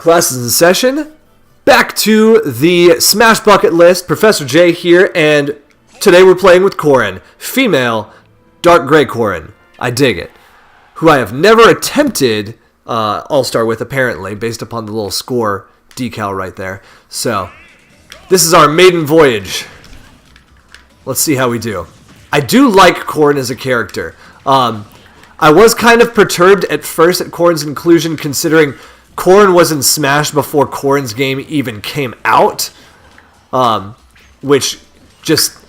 Classes in session. Back to the Smash bucket list. Professor J here, and today we're playing with Corrin. Female, dark gray Corrin. I dig it. Who I have never attempted All-Star with, apparently, based upon the little score decal right there. So, this is our maiden voyage. Let's see how we do. I do like Corrin as a character. I was kind of perturbed at first at Corrin's inclusion, considering Corrin was in Smash before Corrin's game even came out, which just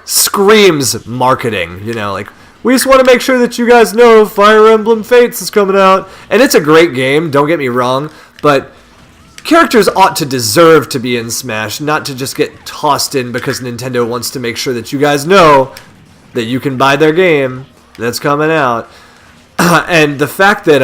screams marketing, you know, like, we just want to make sure that you guys know Fire Emblem Fates is coming out, and it's a great game, don't get me wrong, but characters ought to deserve to be in Smash, not to just get tossed in because Nintendo wants to make sure that you guys know that you can buy their game that's coming out. And the fact that,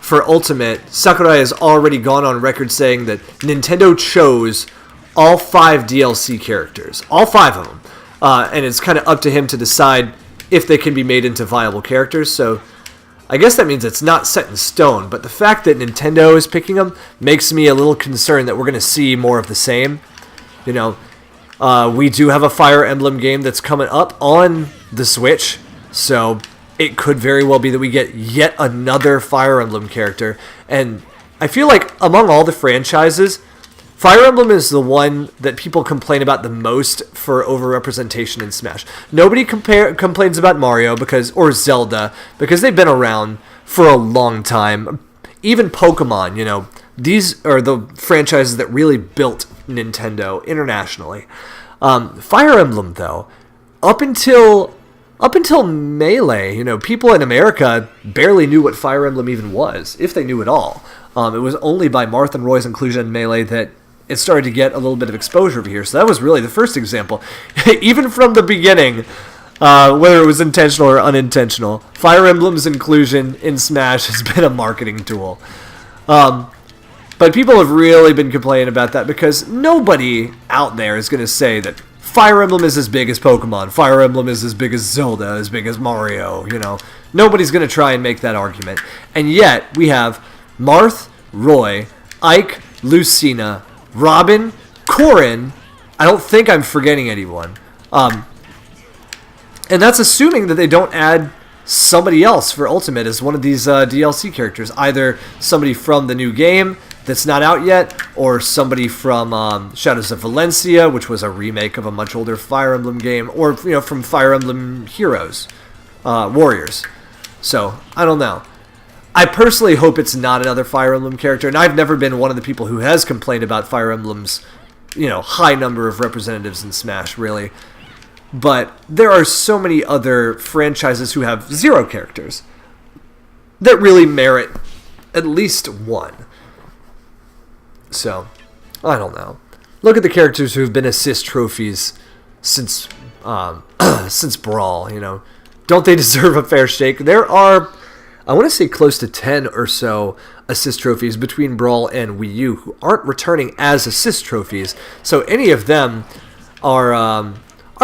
for Ultimate, Sakurai has already gone on record saying that Nintendo chose all 5 DLC characters. All 5 of them. And it's kind of up to him to decide if they can be made into viable characters. So I guess that means it's not set in stone. But the fact that Nintendo is picking them makes me a little concerned that we're going to see more of the same. You know, we do have a Fire Emblem game that's coming up on the Switch. So it could very well be that we get yet another Fire Emblem character. And I feel like among all the franchises, Fire Emblem is the one that people complain about the most for overrepresentation in Smash. Nobody complains about Mario or Zelda because they've been around for a long time. Even Pokemon, you know, these are the franchises that really built Nintendo internationally. Fire Emblem, though, up until Melee, you know, people in America barely knew what Fire Emblem even was, if they knew at all. It was only by Marth and Roy's inclusion in Melee that it started to get a little bit of exposure over here. So that was really the first example. Even from the beginning, whether it was intentional or unintentional, Fire Emblem's inclusion in Smash has been a marketing tool. But people have really been complaining about that because nobody out there is going to say that Fire Emblem is as big as Pokemon. Fire Emblem is as big as Zelda, as big as Mario, you know. Nobody's going to try and make that argument. And yet, we have Marth, Roy, Ike, Lucina, Robin, Corrin. I don't think I'm forgetting anyone. And that's assuming that they don't add somebody else for Ultimate as one of these DLC characters. Either somebody from the new game that's not out yet, or somebody from Shadows of Valencia, which was a remake of a much older Fire Emblem game, or, you know, from Fire Emblem Heroes, Warriors. So, I don't know. I personally hope it's not another Fire Emblem character, and I've never been one of the people who has complained about Fire Emblem's, you know, high number of representatives in Smash, really. But there are so many other franchises who have 0 characters that really merit at least one. So, I don't know. Look at the characters who've been assist trophies since since Brawl, you know. Don't they deserve a fair shake? There are, I want to say, close to 10 or so assist trophies between Brawl and Wii U who aren't returning as assist trophies. So any of them are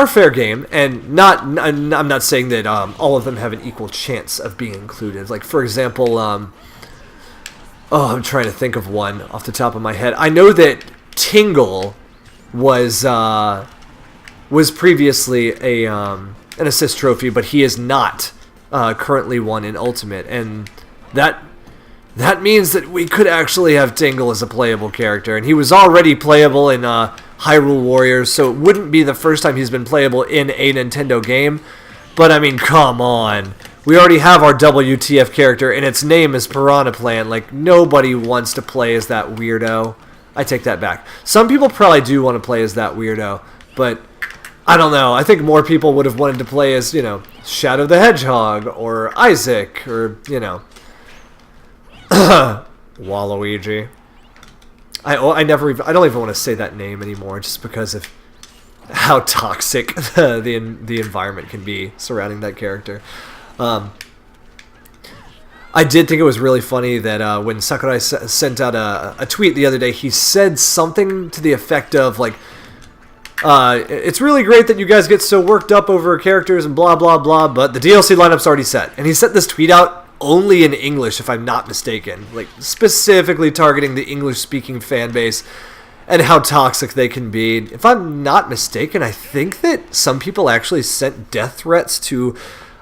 fair game, and I'm not saying that all of them have an equal chance of being included. Like, for example, I'm trying to think of one off the top of my head. I know that Tingle was previously an assist trophy, but he is not currently one in Ultimate, and that means that we could actually have Tingle as a playable character, and he was already playable in Hyrule Warriors, so it wouldn't be the first time he's been playable in a Nintendo game. But I mean, come on. We already have our WTF character, and its name is Piranha Plant. Like, nobody wants to play as that weirdo. I take that back. Some people probably do want to play as that weirdo, but I don't know. I think more people would have wanted to play as, you know, Shadow the Hedgehog, or Isaac, or, you know, Waluigi. I don't even want to say that name anymore, just because of how toxic the environment can be surrounding that character. I did think it was really funny that when Sakurai sent out a tweet the other day, he said something to the effect of, like, it's really great that you guys get so worked up over characters and blah, blah, blah, but the DLC lineup's already set. And he sent this tweet out only in English, if I'm not mistaken. Like, specifically targeting the English-speaking fan base and how toxic they can be. If I'm not mistaken, I think that some people actually sent death threats to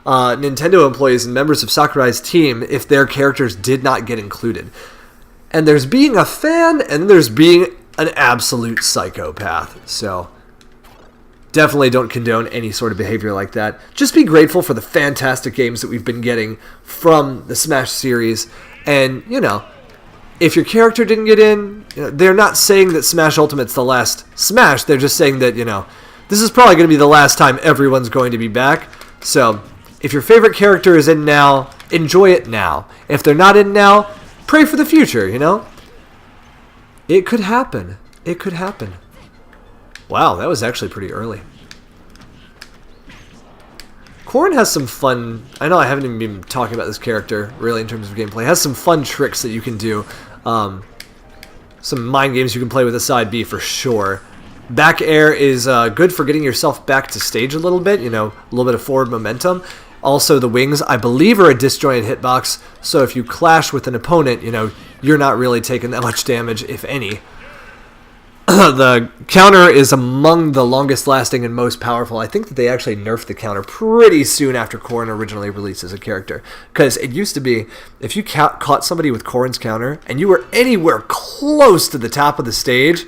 Nintendo employees and members of Sakurai's team if their characters did not get included. And there's being a fan, and there's being an absolute psychopath. So definitely don't condone any sort of behavior like that. Just be grateful for the fantastic games that we've been getting from the Smash series. And, you know, if your character didn't get in, you know, they're not saying that Smash Ultimate's the last Smash. They're just saying that, you know, this is probably going to be the last time everyone's going to be back. So if your favorite character is in now, enjoy it now. If they're not in now, pray for the future, you know? It could happen. It could happen. Wow, that was actually pretty early. Corrin has some fun... I know I haven't even been talking about this character, really, in terms of gameplay. It has some fun tricks that you can do. Some mind games you can play with a side B for sure. Back air is good for getting yourself back to stage a little bit, you know, a little bit of forward momentum. Also, the wings, I believe, are a disjointed hitbox, so if you clash with an opponent, you know, you're not really taking that much damage, if any. The counter is among the longest lasting and most powerful. I think that they actually nerfed the counter pretty soon after Corrin originally released as a character. Because it used to be, if you caught somebody with Corrin's counter, and you were anywhere close to the top of the stage,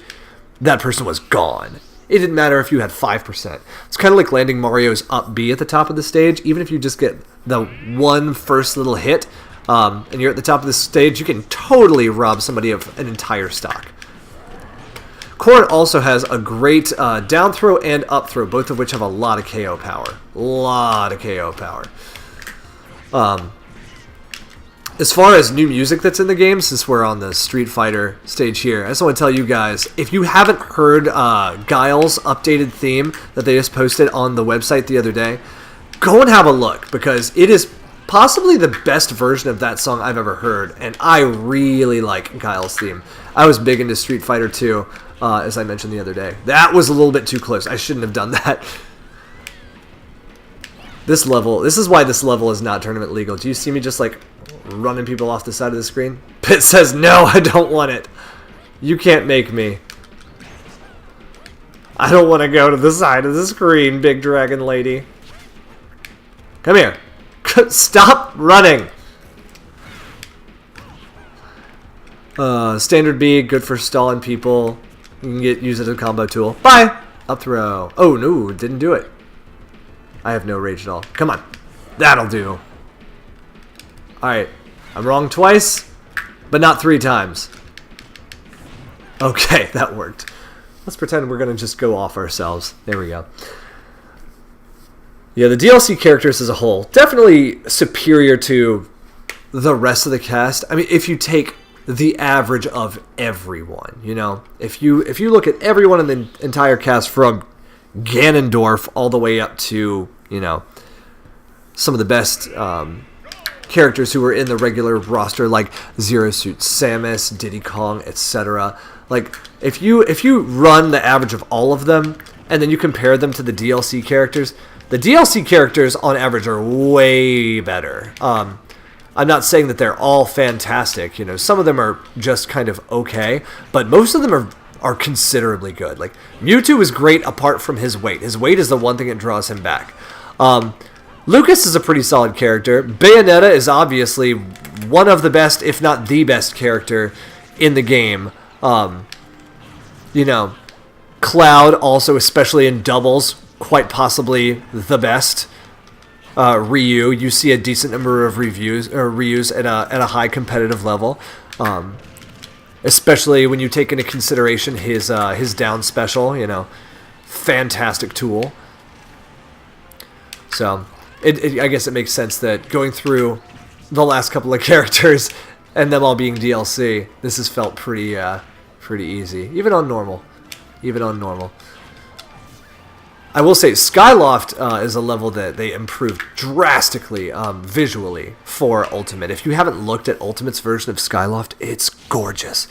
that person was gone. It didn't matter if you had 5%. It's kind of like landing Mario's up B at the top of the stage. Even if you just get the one first little hit, and you're at the top of the stage, you can totally rob somebody of an entire stock. Corrin also has a great down throw and up throw, both of which have a lot of KO power. As far as new music that's in the game, since we're on the Street Fighter stage here, I just want to tell you guys, if you haven't heard Guile's updated theme that they just posted on the website the other day, go and have a look, because it is possibly the best version of that song I've ever heard, and I really like Guile's theme. I was big into Street Fighter 2, as I mentioned the other day. That was a little bit too close. I shouldn't have done that. This is why this level is not tournament legal. Do you see me just, like, running people off the side of the screen? Pit says, no, I don't want it. You can't make me. I don't want to go to the side of the screen, big dragon lady. Come here. Stop running. Standard B, good for stalling people. You can use it as a combo tool. Bye! Up throw. Oh, no, didn't do it. I have no rage at all. Come on. That'll do. Alright. I'm wrong twice, but not 3 times. Okay, that worked. Let's pretend we're going to just go off ourselves. There we go. Yeah, the DLC characters as a whole, definitely superior to the rest of the cast. I mean, if you take the average of everyone, you know? If you look at everyone in the entire cast from Ganondorf all the way up to, you know, some of the best characters who were in the regular roster, like Zero Suit Samus, Diddy Kong, etc. Like, if you run the average of all of them, and then you compare them to the DLC characters, the DLC characters on average are way better. I'm not saying that they're all fantastic, you know, some of them are just kind of okay, but most of them are considerably good. Like, Mewtwo is great apart from his weight. His weight is the one thing that draws him back. Lucas is a pretty solid character. Bayonetta is obviously one of the best, if not the best character in the game. You know, Cloud also, especially in doubles, quite possibly the best. Ryu, you see a decent number of Ryus at a high competitive level, especially when you take into consideration his down special. You know, fantastic tool. So, I guess it makes sense that going through the last couple of characters and them all being DLC, this has felt pretty easy, even on normal. I will say, Skyloft is a level that they improved drastically visually for Ultimate. If you haven't looked at Ultimate's version of Skyloft, it's gorgeous.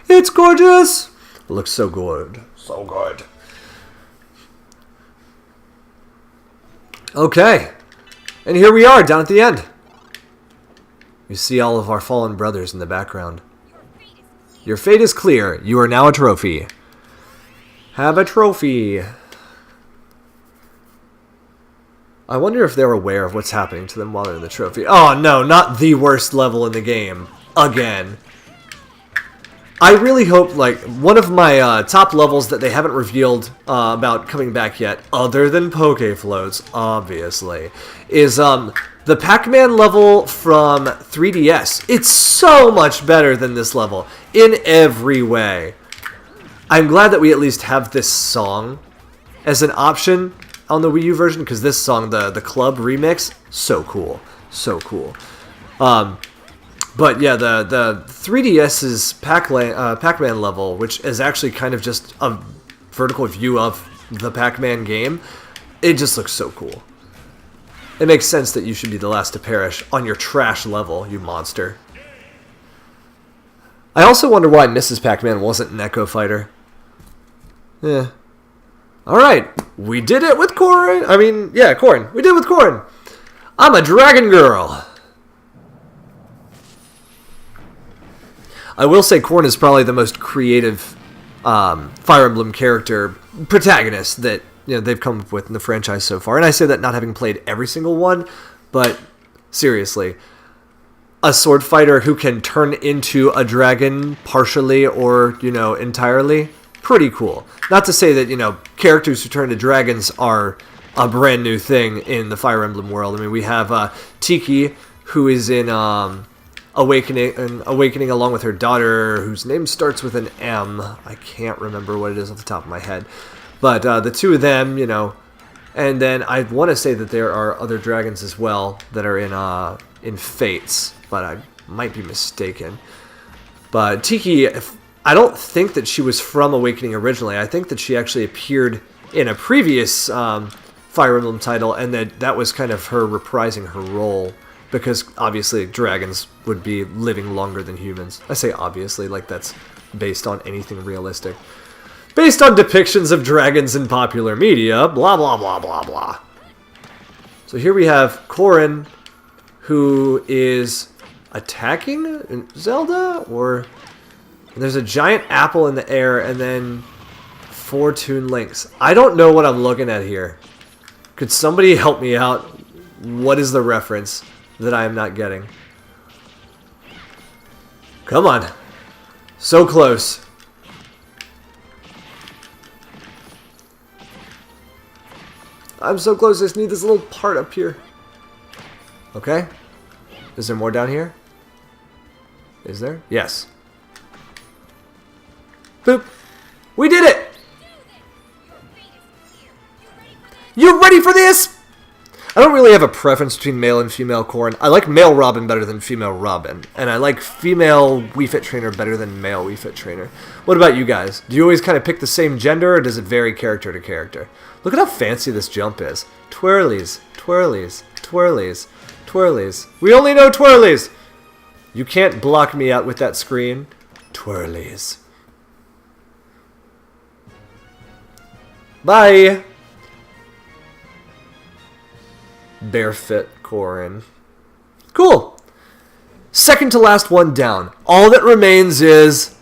It's gorgeous! It looks so good. So good. Okay. And here we are, down at the end. You see all of our fallen brothers in the background. Your fate is clear. You are now a trophy. Have a trophy. I wonder if they're aware of what's happening to them while they're in the trophy. Oh no, not the worst level in the game. Again. I really hope, like, one of my top levels that they haven't revealed about coming back yet, other than Poke Floats, obviously, is the Pac-Man level from 3DS. It's so much better than this level, in every way. I'm glad that we at least have this song as an option on the Wii U version, because this song, the club remix, so cool. So cool. But yeah, the 3DS's Pac-Man level, which is actually kind of just a vertical view of the Pac-Man game, it just looks so cool. It makes sense that you should be the last to perish on your trash level, you monster. I also wonder why Mrs. Pac-Man wasn't an Echo Fighter. Yeah. Alright, we did it with Corrin. I mean, yeah, Corrin. We did it with Corrin. I'm a dragon girl. I will say Corrin is probably the most creative Fire Emblem character protagonist that they've come up with in the franchise so far. And I say that not having played every single one, but seriously, a sword fighter who can turn into a dragon partially or, entirely, pretty cool. Not to say that, characters who turn into dragons are a brand new thing in the Fire Emblem world. I mean, we have Tiki, who is in Awakening along with her daughter, whose name starts with an M. I can't remember what it is off the top of my head. But the two of them, and then I want to say that there are other dragons as well that are in Fates, but I might be mistaken. But Tiki, I don't think that she was from Awakening originally. I think that she actually appeared in a previous Fire Emblem title, and that was kind of her reprising her role. Because, obviously, dragons would be living longer than humans. I say obviously, like that's based on anything realistic. Based on depictions of dragons in popular media, blah, blah, blah, blah, blah. So here we have Corrin, who is attacking Zelda? Or there's a giant apple in the air, and then 4 Toon Links. I don't know what I'm looking at here. Could somebody help me out? What is the reference that I am not getting? Come on. So close. I'm so close, I just need this little part up here. Okay. Is there more down here? Is there? Yes. Boop. We did it! You ready for this? I don't really have a preference between male and female Corrin. I like male Robin better than female Robin. And I like female Wii Fit Trainer better than male Wii Fit Trainer. What about you guys? Do you always kind of pick the same gender, or does it vary character to character? Look at how fancy this jump is. Twirlies, twirlies, twirlies, twirlies. We only know twirlies! You can't block me out with that screen. Twirlies. Bye! Barefoot Corrin. Cool. Second to last one down. All that remains is...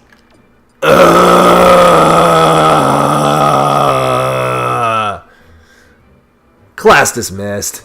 Class dismissed.